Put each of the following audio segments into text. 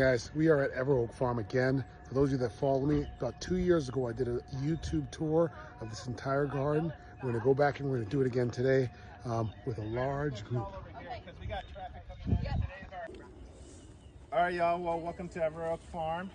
Guys, we are at Everoak Farm again. For those of you that follow me, about 2 years ago I did a YouTube tour of this entire garden. We're going to go back and we're going to do it again today with a large group. All right, y'all. Well, welcome to Everoak Farm.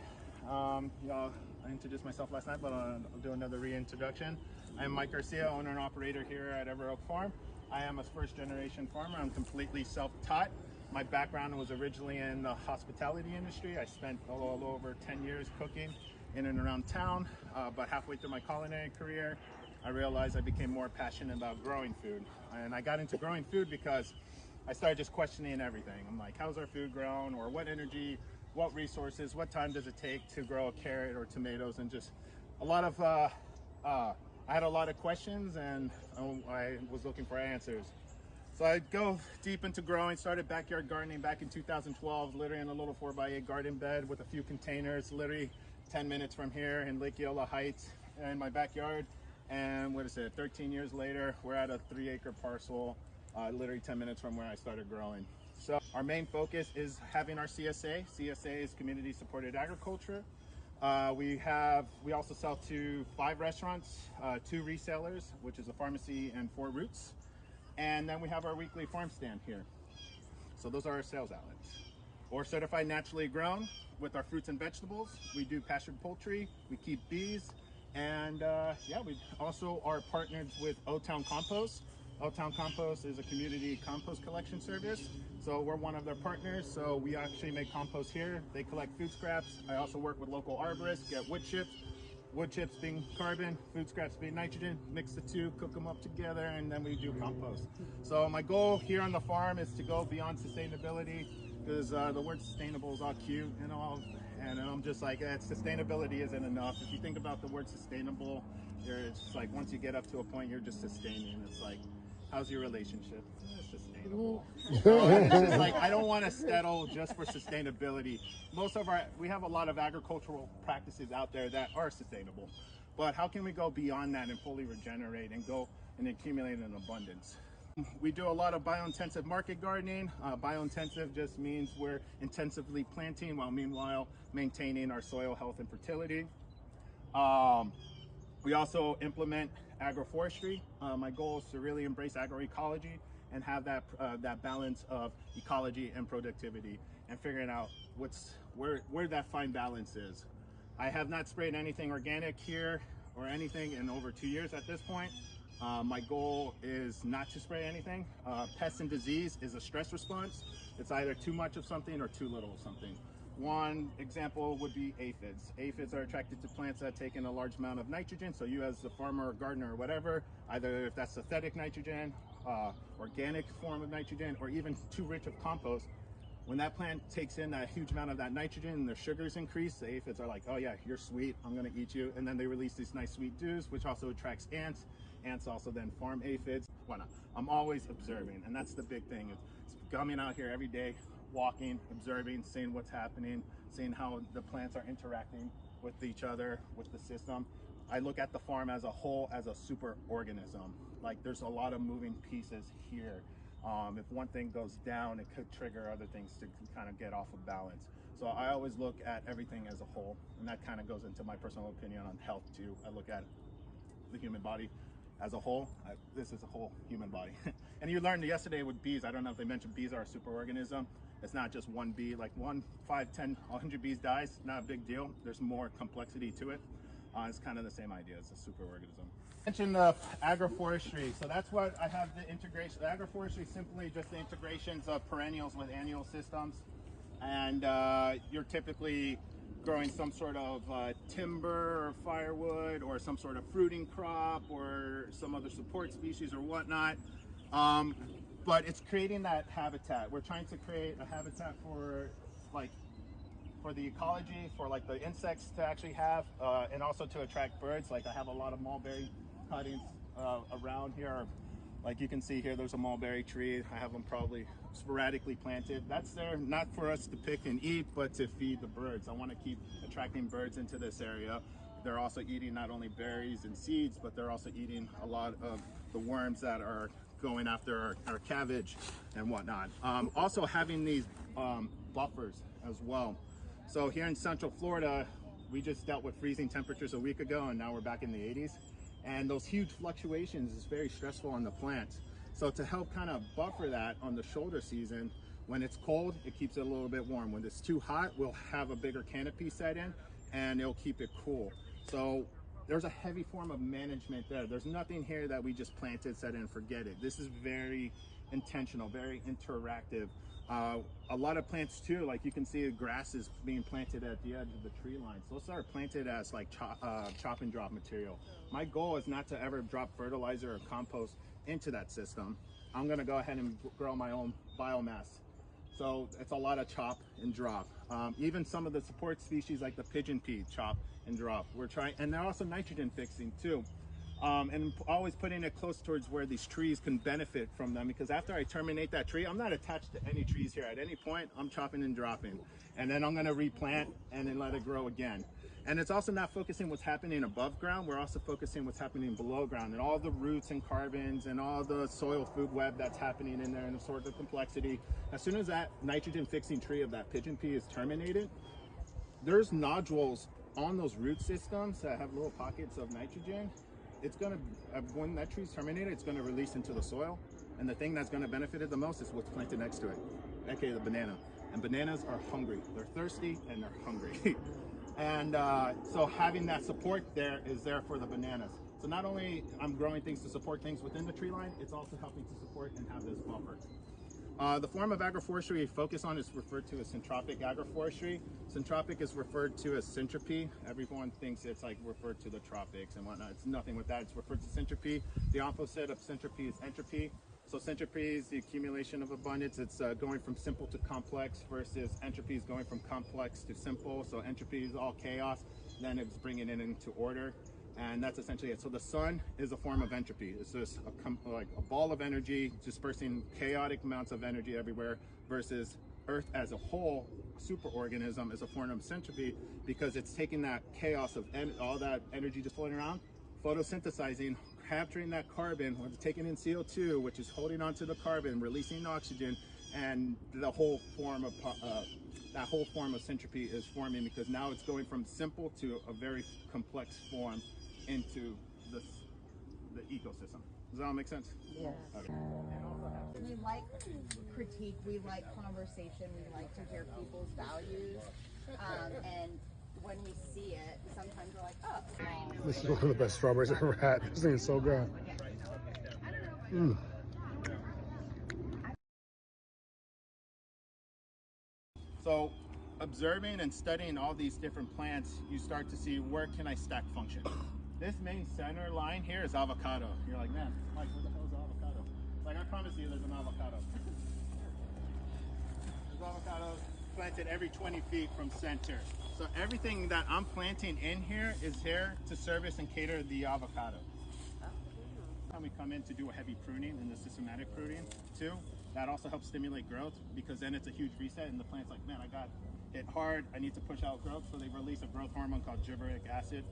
Y'all, I introduced myself last night, but I'll do another reintroduction. I am Mike Garcia, owner and operator here at Everoak Farm. I am a first-generation farmer. I'm completely self-taught. My background was originally in the hospitality industry. I spent a little over 10 years cooking in and around town, but halfway through my culinary career, I realized I became more passionate about growing food. And I got into growing food because I started just questioning everything. I'm like, how's our food grown? Or what energy, what resources, what time does it take to grow a carrot or tomatoes? And just a lot of, I had a lot of questions, and I was looking for answers. So I go deep into growing, started backyard gardening back in 2012, literally in a little 4x8 garden bed with a few containers, literally 10 minutes from here in Lake Eola Heights in my backyard. And what is it, 13 years later, we're at a 3-acre parcel, literally 10 minutes from where I started growing. So our main focus is having our CSA. CSA is community supported agriculture. We also sell to 5 restaurants, 2 resellers, which is a pharmacy and 4 Roots. And then we have our weekly farm stand here. So those are our sales outlets. Or certified naturally grown with our fruits and vegetables. We do pastured poultry, we keep bees, and yeah, we also are partnered with O-Town Compost. O-Town Compost is a community compost collection service. So we're one of their partners. So we actually make compost here. They collect food scraps. I also work with local arborists, get wood chips. Wood chips being carbon, food scraps being nitrogen, mix the two, cook them up together, and then we do compost. So my goal here on the farm is to go beyond sustainability, because the word sustainable is all cute and all, and I'm just like, sustainability isn't enough. If you think about the word sustainable, it's just like once you get up to a point, you're just sustaining. It's like, how's your relationship? It's sustainable. It's just like, I don't want to settle just for sustainability. We have a lot of agricultural practices out there that are sustainable, but how can we go beyond that and fully regenerate and go and accumulate in abundance? We do a lot of biointensive market gardening. Biointensive just means we're intensively planting while meanwhile maintaining our soil health and fertility. We also implement agroforestry. My goal is to really embrace agroecology and have that balance of ecology and productivity, and figuring out where that fine balance is. I have not sprayed anything organic here or anything in over 2 years at this point. My goal is not to spray anything. Pest and disease is a stress response. It's either too much of something or too little of something. One example would be aphids. Aphids are attracted to plants that take in a large amount of nitrogen. So you as a farmer or gardener or whatever, either if that's synthetic nitrogen, organic form of nitrogen, or even too rich of compost, when that plant takes in a huge amount of that nitrogen and their sugars increase, the aphids are like, oh yeah, you're sweet, I'm gonna eat you. And then they release these nice sweet dews, which also attracts ants. Ants also then farm aphids. Why not? I'm always observing, and that's the big thing. It's coming out here every day, walking, observing, seeing what's happening, seeing how the plants are interacting with each other, with the system. I look at the farm as a whole, as a super organism. Like, there's a lot of moving pieces here. If one thing goes down, it could trigger other things to kind of get off of balance. So I always look at everything as a whole, and that kind of goes into my personal opinion on health too. I look at the human body as a whole. This is a whole human body. And you learned yesterday with bees, I don't know if they mentioned bees are a superorganism. It's not just one bee, like 1, 5, 10, 100 bees dies, not a big deal. There's more complexity to it. It's kind of the same idea as a superorganism. Mentioned agroforestry, so that's what I have the integration. The agroforestry is simply just the integrations of perennials with annual systems, and you're typically growing some sort of timber or firewood or some sort of fruiting crop or some other support species or whatnot. But it's creating that habitat. We're trying to create a habitat for the ecology, for like the insects to actually have, and also to attract birds. Like I have a lot of mulberry cuttings around here. Like you can see here, there's a mulberry tree. I have them probably sporadically planted. That's there not for us to pick and eat, but to feed the birds. I want to keep attracting birds into this area. They're also eating not only berries and seeds, but they're also eating a lot of the worms that are going after our cabbage and whatnot. Also having these buffers as well. So here in Central Florida, we just dealt with freezing temperatures a week ago, and now we're back in the 80s. And those huge fluctuations is very stressful on the plants. So to help kind of buffer that on the shoulder season, when it's cold, it keeps it a little bit warm. When it's too hot, we'll have a bigger canopy set in and it'll keep it cool. So there's a heavy form of management there. There's nothing here that we just planted, set in, forget it. This is very intentional, very interactive. A lot of plants too, like you can see the grass is being planted at the edge of the tree lines. Those are planted as like chop and drop material. My goal is not to ever drop fertilizer or compost into that system. I'm gonna go ahead and grow my own biomass. So it's a lot of chop and drop. Even some of the support species like the pigeon pea, chop and drop. We're trying, and they're also nitrogen fixing too. And always putting it close towards where these trees can benefit from them, because after I terminate that tree, I'm not attached to any trees here. At any point, I'm chopping and dropping. And then I'm gonna replant and then let it grow again. And it's also not focusing what's happening above ground, we're also focusing what's happening below ground, and all the roots and carbons and all the soil food web that's happening in there and the sort of complexity. As soon as that nitrogen fixing tree of that pigeon pea is terminated, there's nodules on those root systems that have little pockets of nitrogen. It's gonna, when that tree's terminated, it's gonna release into the soil. And the thing that's gonna benefit it the most is what's planted next to it, aka the banana. And bananas are hungry. They're thirsty and they're hungry. And so having that support there is there for the bananas. So not only I'm growing things to support things within the tree line, it's also helping to support and have this buffer. The form of agroforestry we focus on is referred to as syntropic agroforestry. Syntropic is referred to as syntropy. Everyone thinks it's like referred to the tropics and whatnot. It's nothing with that. It's referred to syntropy. The opposite of syntropy is entropy. So syntropy is the accumulation of abundance. It's going from simple to complex, versus entropy is going from complex to simple. So entropy is all chaos, then it's bringing it into order. And that's essentially it. So the sun is a form of entropy. It's just like a ball of energy dispersing chaotic amounts of energy everywhere, versus Earth as a whole, superorganism, is a form of syntropy, because it's taking that chaos of all that energy just floating around, photosynthesizing, capturing that carbon, taking in CO2, which is holding onto the carbon, releasing oxygen, and the whole form of that whole form of syntropy is forming, because now it's going from simple to a very complex form into the ecosystem. Does that all make sense? Yes. Okay. We like critique, we like conversation, we like to hear people's values, and when we see it, sometimes we're like, oh. This is one of the best strawberries I've ever had. This thing is so good. Mm. So observing and studying all these different plants, you start to see, where can I stack function? This main center line here is avocado. You're like, man, Mike, what the hell is avocado? Like, I promise you there's an avocado. There's avocados planted every 20 feet from center. So everything that I'm planting in here is here to service and cater the avocado. Time we come in to do a heavy pruning and the systematic pruning too, that also helps stimulate growth, because then it's a huge reset and the plant's like, man, I got hit hard, I need to push out growth. So they release a growth hormone called gibberellic acid.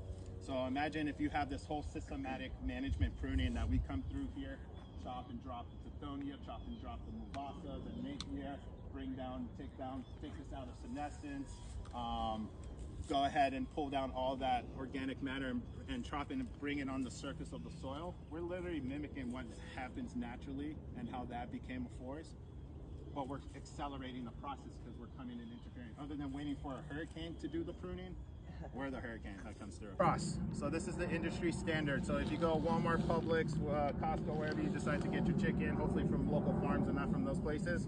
So imagine if you have this whole systematic management pruning that we come through here, chop and drop the tithonia, chop and drop the mubasa, the napier, bring down, take this out of senescence, go ahead and pull down all that organic matter and chop it and bring it on the surface of the soil. We're literally mimicking what happens naturally and how that became a forest, but we're accelerating the process because we're coming and interfering. Other than waiting for a hurricane to do the pruning, we're the hurricane that comes through. Cross. So this is the industry standard. So if you go Walmart, Publix, Costco, wherever you decide to get your chicken, hopefully from local farms and not from those places,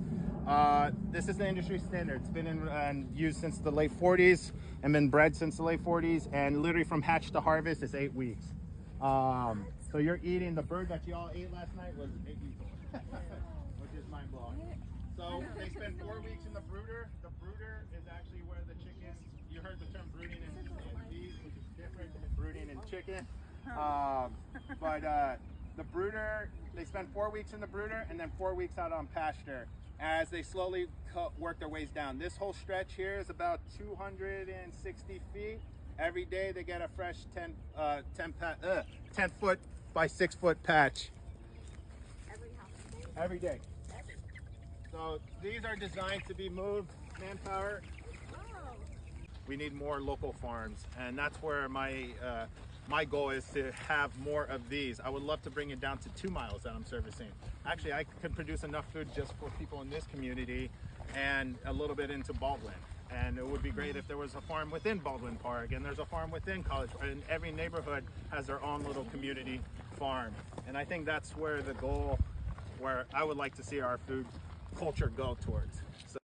this is the industry standard. It's been in and used since the late 40s and been bred since the late 40s, and literally from hatch to harvest is 8 weeks. So you're eating, the bird that y'all ate last night was 8 weeks old, which is mind blowing. So they spend 4 weeks in the brooder. The brooder is actually where the chickens, you heard the term brooding in bees, which is different than brooding in chicken. But the brooder, they spend 4 weeks in the brooder and then 4 weeks out on pasture as they slowly work their ways down. This whole stretch here is about 260 feet. Every day they get a fresh 10 foot by 6 foot patch. Every day. So these are designed to be moved, manpower. We need more local farms, and that's where my goal is to have more of these. I would love to bring it down to 2 miles that I'm servicing. Actually, I could produce enough food just for people in this community and a little bit into Baldwin. And it would be great if there was a farm within Baldwin Park, and there's a farm within College, and every neighborhood has their own little community farm. And I think that's where the goal, where I would like to see our food culture go towards. So